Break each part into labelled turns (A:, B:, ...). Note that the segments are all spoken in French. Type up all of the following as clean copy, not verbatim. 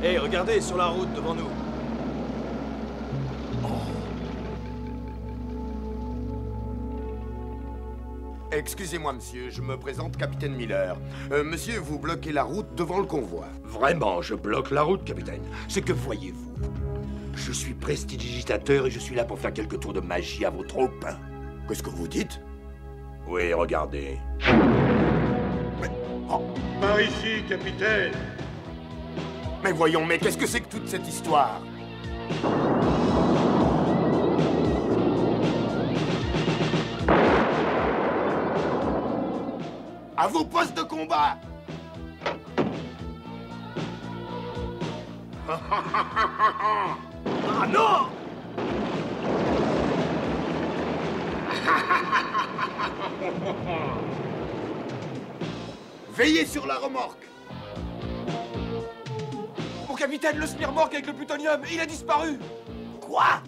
A: Hé, regardez, sur la route devant nous.
B: Excusez-moi, monsieur, je me présente, capitaine Miller. Monsieur, vous bloquez la route devant le convoi.
C: Vraiment, je bloque la route, capitaine. C'est que voyez-vous, je suis prestidigitateur et je suis là pour faire quelques tours de magie à vos troupes.
B: Qu'est-ce que vous dites?
C: Oui, regardez.
B: Mais... oh.
C: Par ici, capitaine.
B: Mais voyons, mais qu'est-ce que c'est que toute cette histoire? À vos postes de combat!
A: Ah non!
B: Veillez sur la remorque!
A: Mon capitaine, le smirmorque avec le plutonium, il a disparu!
B: Quoi?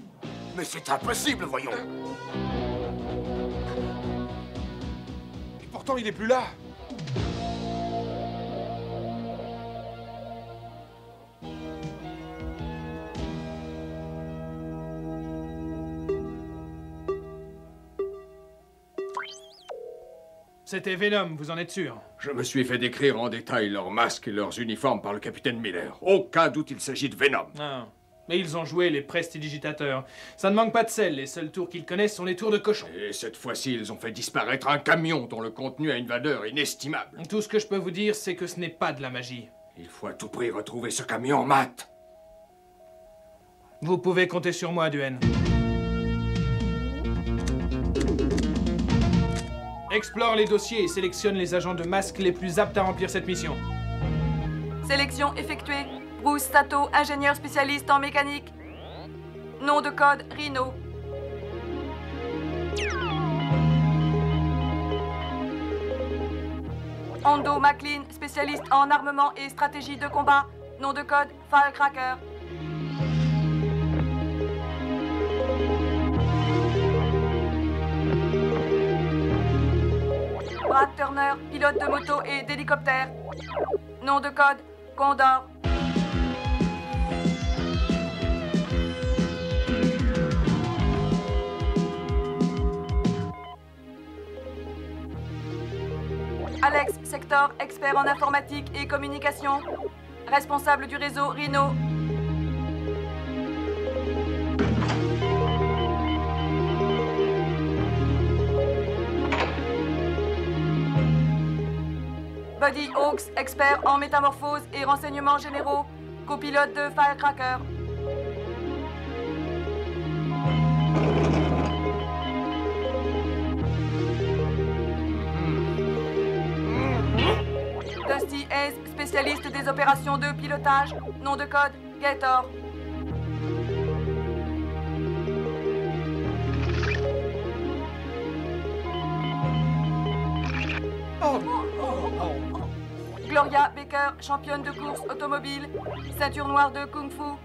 B: Mais c'est impossible, voyons!
A: Et pourtant, il est plus là! C'était Venom, vous en êtes sûr?
C: Je me suis fait décrire en détail leurs masques et leurs uniformes par le capitaine Miller. Aucun doute, il s'agit de Venom.
A: Ah. Mais ils ont joué les prestidigitateurs. Ça ne manque pas de sel, les seuls tours qu'ils connaissent sont les tours de cochon.
C: Et cette fois-ci, ils ont fait disparaître un camion dont le contenu a une valeur inestimable.
A: Tout ce que je peux vous dire, c'est que ce n'est pas de la magie.
C: Il faut à tout prix retrouver ce camion, Matt.
A: Vous pouvez compter sur moi, Duen. Explore les dossiers et sélectionne les agents de masque les plus aptes à remplir cette mission.
D: Sélection effectuée. Bruce Sato, ingénieur spécialiste en mécanique. Nom de code Rhino. Hondo McLean, spécialiste en armement et stratégie de combat. Nom de code Firecracker. Brad Turner, pilote de moto et d'hélicoptère. Nom de code Condor. Alex Sector, expert en informatique et communication. Responsable du réseau Rhino. Buddy Hawks, expert en métamorphose et renseignements généraux, copilote de Firecracker. Dusty Hayes, spécialiste des opérations de pilotage, nom de code Gator. Gloria Baker, championne de course automobile, ceinture noire de Kung Fu.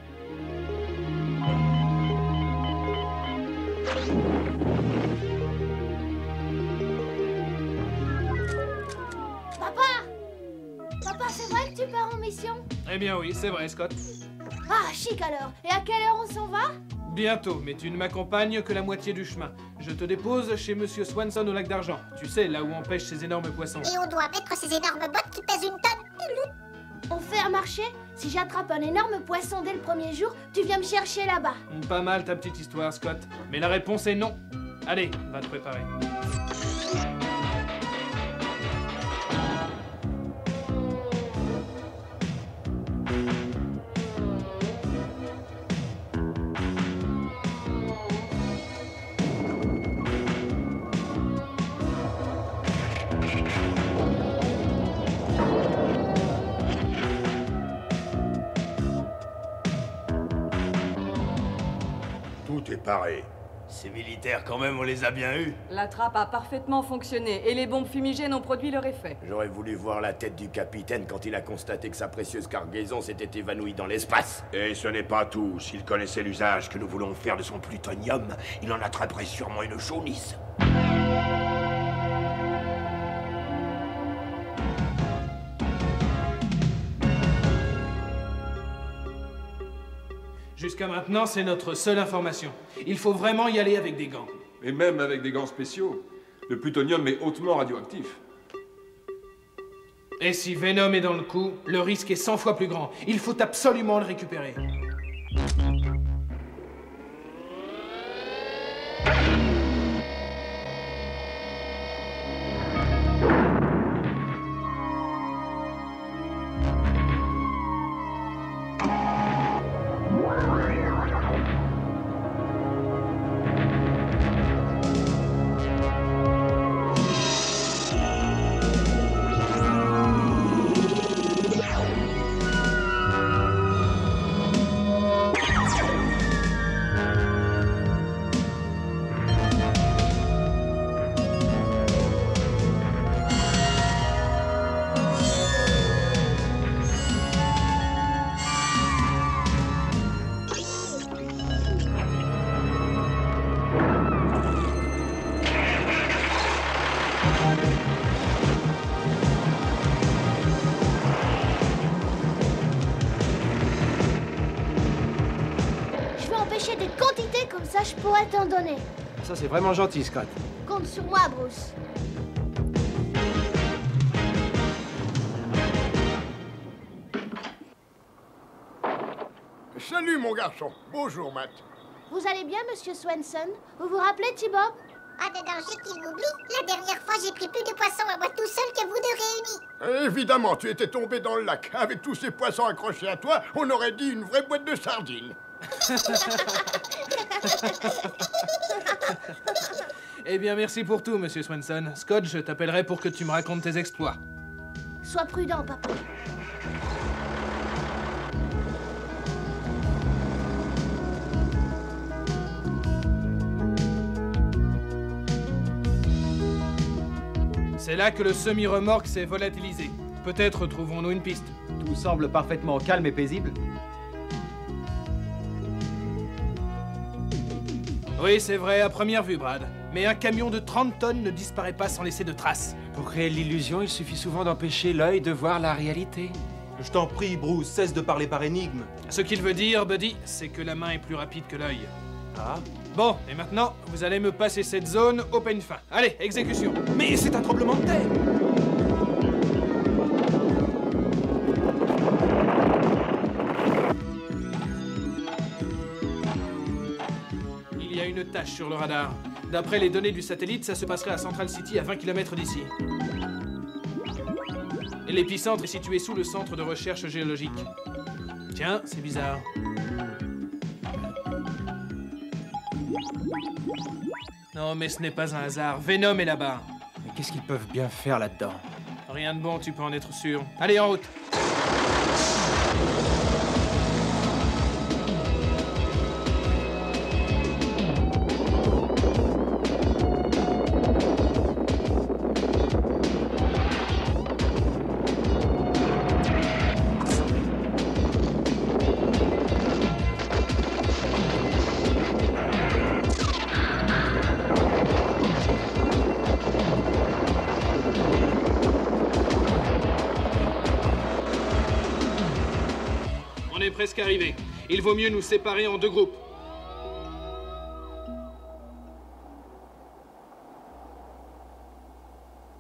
E: Papa, c'est vrai que tu pars en mission?
A: Eh bien oui, c'est vrai, Scott.
E: Ah, chic alors. Et à quelle heure on s'en va?
A: Bientôt, mais tu ne m'accompagnes que la moitié du chemin. Je te dépose chez Monsieur Swanson au lac d'Argent. Tu sais, là où on pêche ces énormes poissons.
F: Et on doit mettre ces énormes bottes qui pèsent une tonne.
E: On fait un marché? Si j'attrape un énorme poisson dès le premier jour, tu viens me chercher là-bas.
A: Pas mal ta petite histoire, Scott. Mais la réponse est non. Allez, va te préparer.
C: Tout est paré.
G: Ces militaires, quand même, on les a bien eus.
D: La trappe a parfaitement fonctionné et les bombes fumigènes ont produit leur effet.
B: J'aurais voulu voir la tête du capitaine quand il a constaté que sa précieuse cargaison s'était évanouie dans l'espace.
C: Et ce n'est pas tout. S'il connaissait l'usage que nous voulons faire de son plutonium, il en attraperait sûrement une jaunisse.
A: Jusqu'à maintenant, c'est notre seule information. Il faut vraiment y aller avec des gants.
H: Et même avec des gants spéciaux. Le plutonium est hautement radioactif.
A: Et si Venom est dans le coup, le risque est 100 fois plus grand. Il faut absolument le récupérer.
E: Des quantités comme ça, je pourrais t'en donner.
I: Ça, c'est vraiment gentil, Scott.
E: Compte sur moi, Bruce.
J: Salut, mon garçon. Bonjour, Matt.
E: Vous allez bien, monsieur Swanson? Vous vous rappelez, T-Bob?
F: Ah, de danger qu'il m'oublie. La dernière fois, j'ai pris plus de poissons à moi tout seul que vous deux réunis.
J: Évidemment, tu étais tombé dans le lac. Avec tous ces poissons accrochés à toi, on aurait dit une vraie boîte de sardines.
A: Eh bien, merci pour tout, monsieur Swanson. Scott, je t'appellerai pour que tu me racontes tes exploits.
E: Sois prudent, papa.
A: C'est là que le semi-remorque s'est volatilisé. Peut-être trouvons-nous une piste.
I: Tout semble parfaitement calme et paisible.
A: Oui, c'est vrai, à première vue, Brad. Mais un camion de 30 tonnes ne disparaît pas sans laisser de traces.
I: Pour créer l'illusion, il suffit souvent d'empêcher l'œil de voir la réalité.
K: Je t'en prie, Bruce, cesse de parler par énigme.
A: Ce qu'il veut dire, Buddy, c'est que la main est plus rapide que l'œil.
K: Ah?
A: Bon, et maintenant, vous allez me passer cette zone au peigne fin. Allez, exécution.
K: Mais c'est un tremblement de terre!
A: Il y a une tache sur le radar. D'après les données du satellite, ça se passerait à Central City, à 20 km d'ici. L'épicentre est situé sous le centre de recherche géologique. Tiens, c'est bizarre. Non, mais ce n'est pas un hasard. Venom est là-bas.
I: Mais qu'est-ce qu'ils peuvent bien faire là-dedans?
A: Rien de bon, tu peux en être sûr. Allez, en route. On est presque arrivé. Il vaut mieux nous séparer en deux groupes.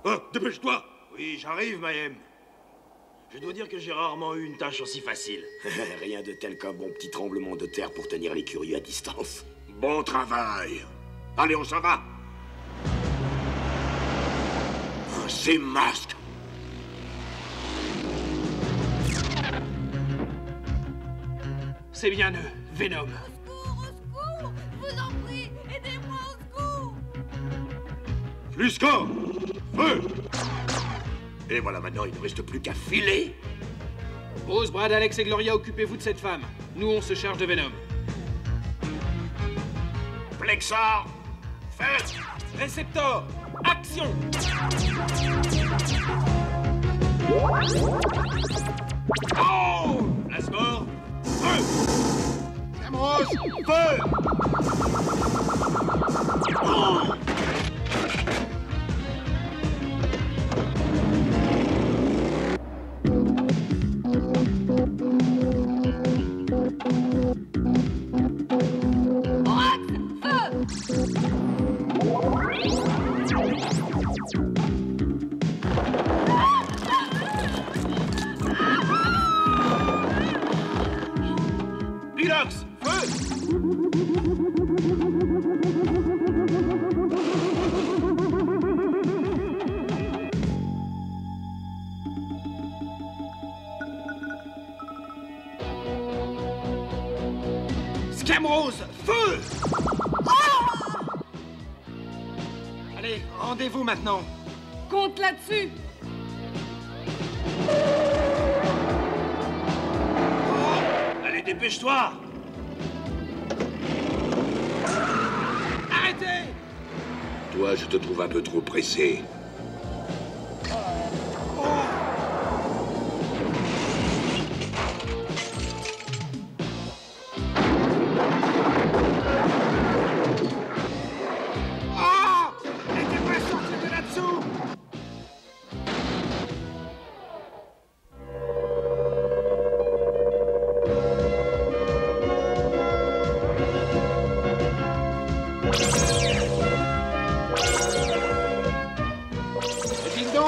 C: Oh, dépêche-toi!
G: Oui, j'arrive, Mayhem. Je dois dire que j'ai rarement eu une tâche aussi facile.
C: Rien de tel qu'un bon petit tremblement de terre pour tenir les curieux à distance. Bon travail! Allez, on s'en va! Ces masques!
A: C'est bien eux, Venom.
D: Au secours! Je vous en prie, aidez-moi au secours!
C: Flusco! Feu! Et voilà, maintenant, il ne reste plus qu'à filer!
A: Bruce, Brad, Alex et Gloria, occupez-vous de cette femme. Nous, on se charge de Venom.
C: Plexor! Feu!
K: Réceptor! Action!
C: Oh! Plasmor! Feu! Camrose! Feu! Oh!
G: Pilox, feu! Scamrose, feu!
L: Allez, rendez-vous maintenant.
D: Compte là-dessus.
G: Allez, dépêche-toi!
K: Arrêtez!
C: Toi, je te trouve un peu trop pressé.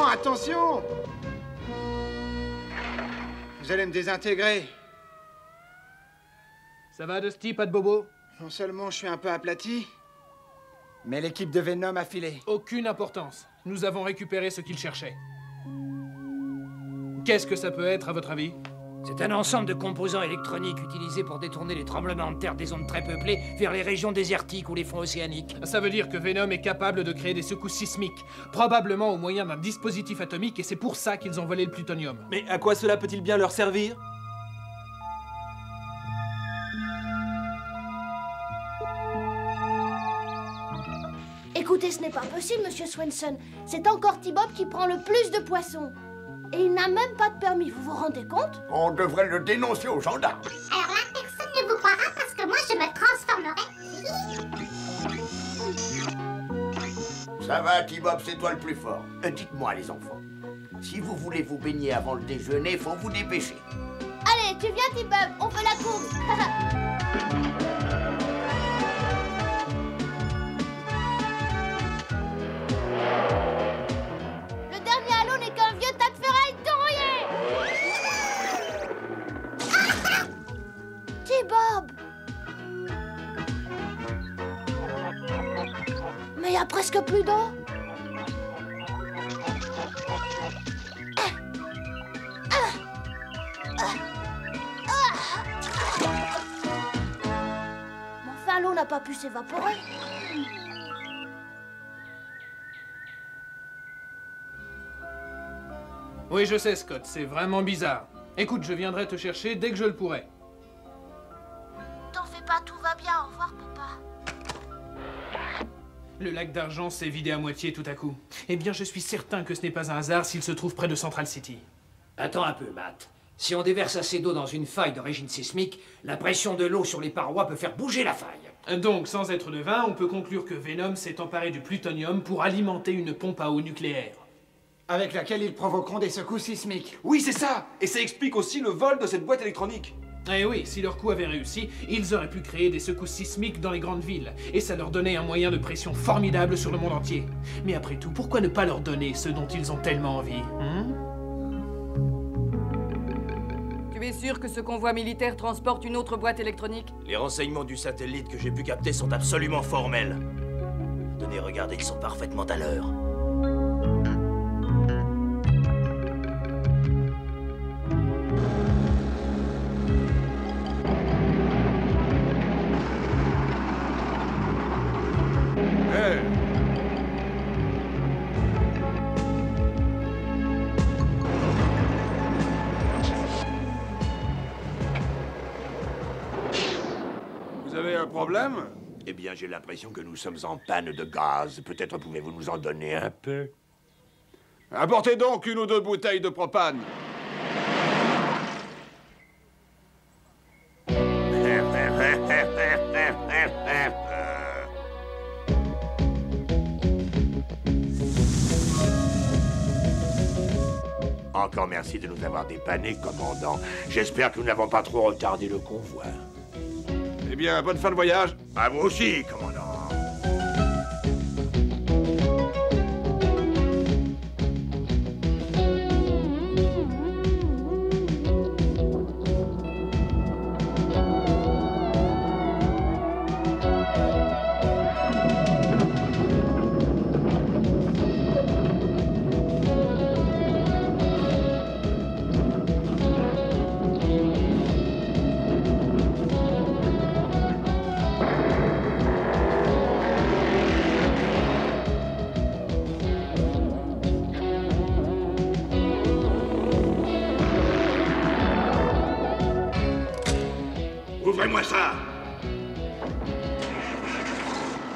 L: Attention! Vous allez me désintégrer.
A: Ça va, Dusty, pas de bobo?
L: Non seulement je suis un peu aplati, mais l'équipe de Venom a filé.
A: Aucune importance. Nous avons récupéré ce qu'ils cherchaient. Qu'est-ce que ça peut être, à votre avis?
M: C'est un ensemble de composants électroniques utilisés pour détourner les tremblements de terre des zones très peuplées vers les régions désertiques ou les fonds océaniques.
A: Ça veut dire que Venom est capable de créer des secousses sismiques, probablement au moyen d'un dispositif atomique, et c'est pour ça qu'ils ont volé le plutonium.
K: Mais à quoi cela peut-il bien leur servir?
E: Écoutez, ce n'est pas possible, monsieur Swenson. C'est encore T-Bob qui prend le plus de poissons. Et il n'a même pas de permis, vous vous rendez compte?
J: On devrait le dénoncer aux gendarmes.
F: Alors là, personne ne vous croira parce que moi, je me transformerai.
B: Ça va, T-Bob, c'est toi le plus fort. Dites-moi, les enfants, si vous voulez vous baigner avant le déjeuner, faut vous dépêcher.
E: Allez, tu viens, T-Bob, on fait la course. Le dernier halo n'est qu'un vieux tas de ferraille tourillé. T-Bob! Mais il y a presque plus d'eau. Mais enfin, l'eau n'a pas pu s'évaporer.
A: Oui, je sais, Scott, c'est vraiment bizarre. Écoute, je viendrai te chercher dès que je le pourrai.
E: T'en fais pas, tout va bien. Au revoir, papa.
A: Le lac d'argent s'est vidé à moitié tout à coup. Eh bien, je suis certain que ce n'est pas un hasard s'il se trouve près de Central City.
M: Attends un peu, Matt. Si on déverse assez d'eau dans une faille d'origine sismique, la pression de l'eau sur les parois peut faire bouger la faille.
A: Donc, sans être devin, on peut conclure que Venom s'est emparé du plutonium pour alimenter une pompe à eau nucléaire.
L: Avec laquelle ils provoqueront des secousses sismiques.
K: Oui, c'est ça! Et ça explique aussi le vol de cette boîte électronique.
A: Eh oui, si leur coup avait réussi, ils auraient pu créer des secousses sismiques dans les grandes villes, et ça leur donnait un moyen de pression formidable sur le monde entier. Mais après tout, pourquoi ne pas leur donner ce dont ils ont tellement envie,
D: Tu es sûr que ce convoi militaire transporte une autre boîte électronique?
G: Les renseignements du satellite que j'ai pu capter sont absolument formels. Tenez, regardez, ils sont parfaitement à l'heure.
H: Vous avez un problème?
C: Eh bien, j'ai l'impression que nous sommes en panne de gaz. Peut-être pouvez-vous nous en donner un peu?
H: Apportez donc une ou deux bouteilles de propane.
C: Encore merci de nous avoir dépannés, commandant. J'espère que nous n'avons pas trop retardé le convoi.
H: Eh bien, bonne fin de voyage.
C: À vous aussi, commandant. Ouvrez-moi ça.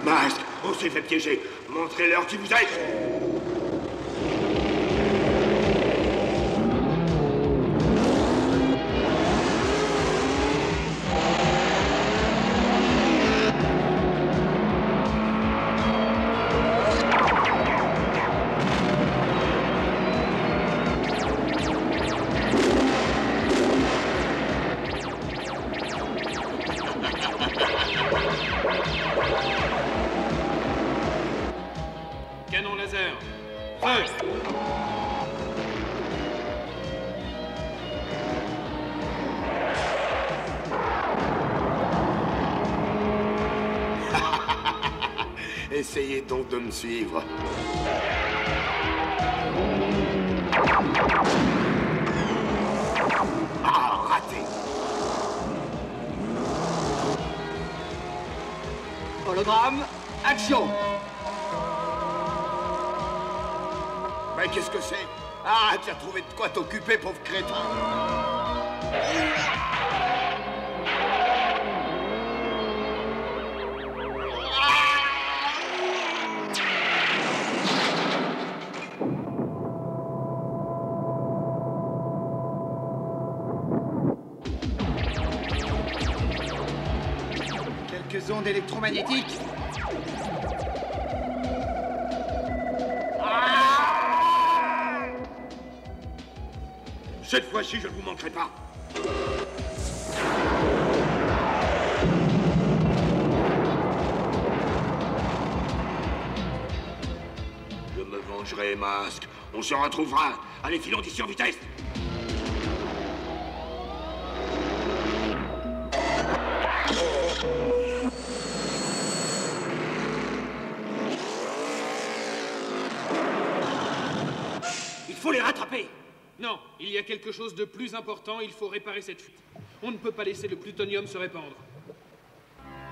C: Masque, on s'est fait piéger. Montrez-leur qui vous êtes.
A: Canon laser. Feu.
C: Essayez donc de me suivre. Ah, raté.
L: Hologramme, action!
C: Mais qu'est-ce que c'est? Ah, tu as trouvé de quoi t'occuper, pauvre crétin.
L: Quelques ondes électromagnétiques.
C: Cette fois-ci, je ne vous manquerai pas. Je me vengerai, Masque. On se retrouvera. Allez, filons d'ici en vitesse.
A: Il faut les rattraper. Non, il y a quelque chose de plus important, il faut réparer cette fuite. On ne peut pas laisser le plutonium se répandre.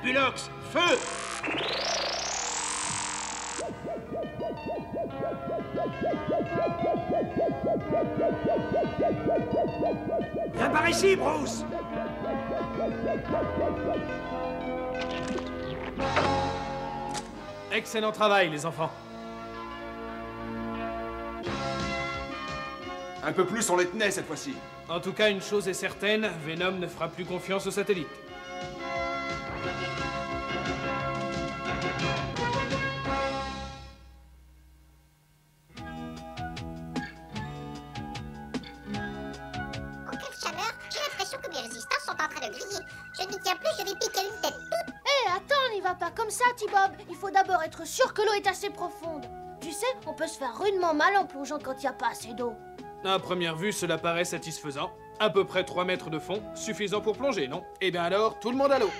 A: Bulox, feu!
M: Viens par ici, Bruce!
A: Excellent travail, les enfants.
K: Un peu plus, on les tenait cette fois-ci.
A: En tout cas, une chose est certaine, Venom ne fera plus confiance aux satellites.
F: Oh, quelle chaleur! J'ai l'impression que mes résistants sont en train de griller. Je n'y tiens plus, je vais piquer une tête toute.
E: Hé, attends, n'y va pas comme ça, T-Bob. Il faut d'abord être sûr que l'eau est assez profonde. Tu sais, on peut se faire rudement mal en plongeant quand il n'y a pas assez d'eau.
A: À première vue, cela paraît satisfaisant. À peu près 3 mètres de fond, suffisant pour plonger, non? Eh bien alors, tout le monde à l'eau.